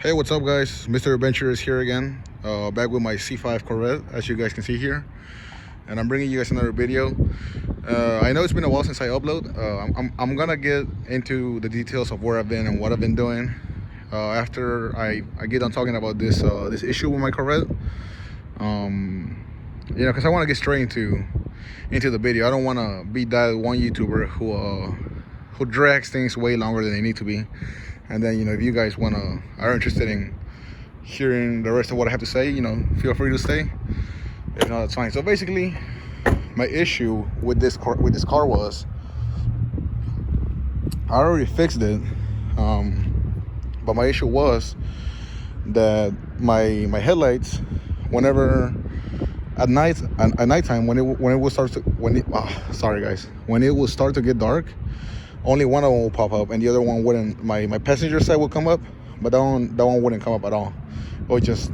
Hey, what's up guys? Mr. Adventure is here again, back with my C5 Corvette, as you guys can see here, and I'm bringing you guys another video. I know it's been a while since I upload. I'm gonna get into the details of where I've been and what I've been doing after I get done talking about this this issue with my Corvette. You know, because I want to get straight into the video. I don't want to be that one YouTuber who drags things way longer than they need to be. And then, you know, if you guys are interested in hearing the rest of what I have to say, you know, feel free to stay. If not, that's fine. So basically, my issue with this car was I already fixed it, but my issue was that my headlights, whenever at nighttime when it would start to get dark, only one of them will pop up and the other one wouldn't. My passenger side would come up, but that one wouldn't come up at all. It would just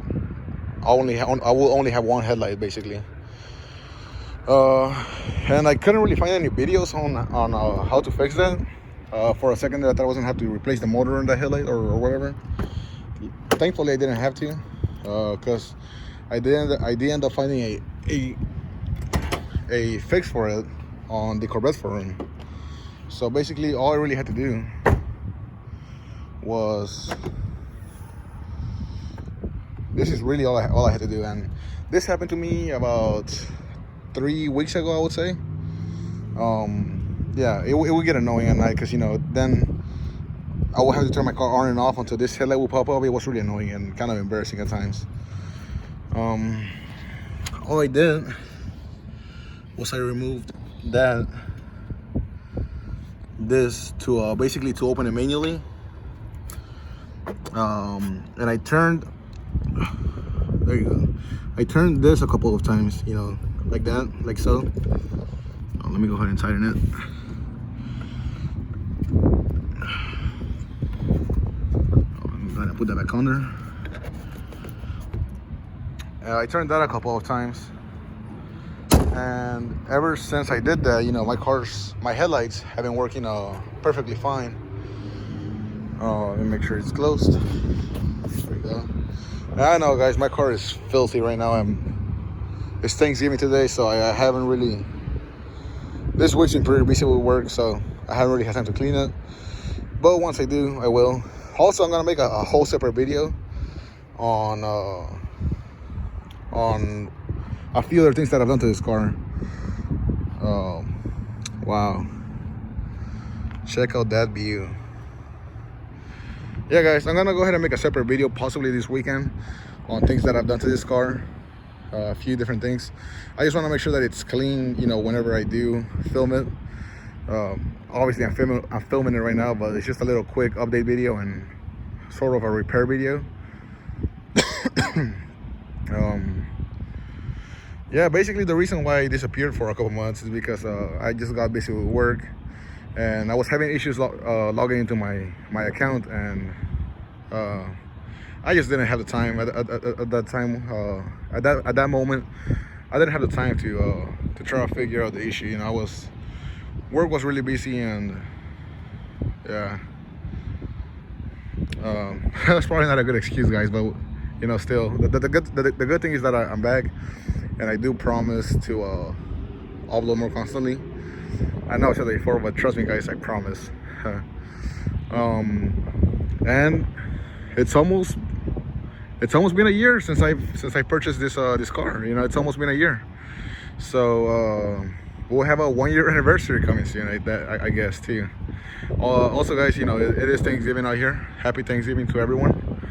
I will only have one headlight basically. And I couldn't really find any videos on how to fix that. For a second there, I thought I was gonna have to replace the motor in the headlight or whatever. Thankfully I didn't have to, because I did end up finding a fix for it on the Corvette forum. So basically, all I really had to do was, this is really all I had to do. And this happened to me about 3 weeks ago, I would say. Yeah, it would get annoying at night because, you know, then I would have to turn my car on and off until this headlight would pop up. It was really annoying and kind of embarrassing at times. All I did was I removed this to basically to open it manually, and I turned, there you go, I turned this a couple of times, you know, like that, like so. Let me go ahead and tighten it. I'm gonna put that back on there. I turned that a couple of times, and ever since I did that, you know, my headlights have been working perfectly fine. Let me make sure it's closed. There we go. I know, guys, my car is filthy right now. It's Thanksgiving today, so I haven't really. This week's been pretty busy with work, so I haven't really had time to clean it. But once I do, I will. Also, I'm gonna make a whole separate video on a few other things that I've done to this car. Wow, check out that view. Yeah guys, I'm gonna go ahead and make a separate video possibly this weekend on things that I've done to this car. A few different things. I just want to make sure that it's clean, you know, whenever I do film it. Obviously I'm filming it right now, but it's just a little quick update video and sort of a repair video. Yeah, basically the reason why I disappeared for a couple months is because I just got busy with work, and I was having issues logging into my account, and I just didn't have the time at that time. At that moment, I didn't have the time to try to figure out the issue. You know, work was really busy, and yeah, that's probably not a good excuse, guys, but you know, still the good thing is that I'm back. And I do promise to upload more constantly. I know I said that before, but trust me, guys, I promise. And it's almost been a year since I purchased this car. You know, it's almost been a year. So we'll have a 1-year anniversary coming soon. I guess too. Also, guys, you know, it is Thanksgiving out here. Happy Thanksgiving to everyone.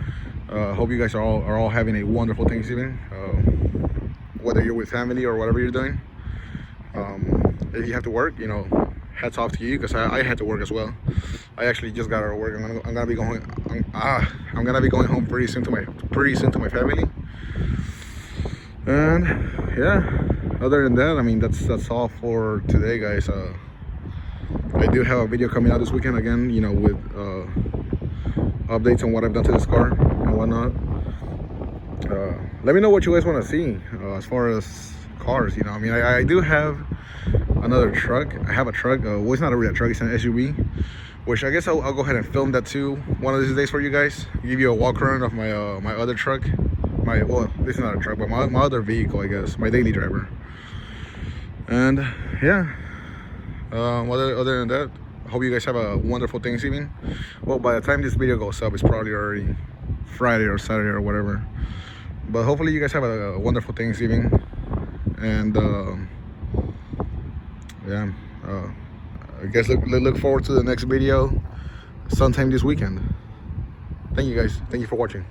Hope you guys are all having a wonderful Thanksgiving. Whether you're with family or whatever you're doing. If you have to work, you know, hats off to you, because I had to work as well. I actually just got out of work. I'm gonna be going home pretty soon to my family. And yeah, other than that, I mean, that's all for today, guys. I do have a video coming out this weekend again, you know, with updates on what I've done to this car and whatnot. Let me know what you guys want to see as far as cars. You know, I mean, I do have another truck. I have a truck. Well, it's not really a truck, it's an SUV, which I guess I'll go ahead and film that too one of these days for you guys. Give you a walk around of my my other truck. Well, this is not a truck, but my other vehicle, I guess, my daily driver. And yeah, other than that, I hope you guys have a wonderful Thanksgiving. Well, by the time this video goes up, it's probably already Friday or Saturday or whatever. But hopefully you guys have a wonderful Thanksgiving. And yeah, I guess look forward to the next video sometime this weekend. Thank you guys. Thank you for watching.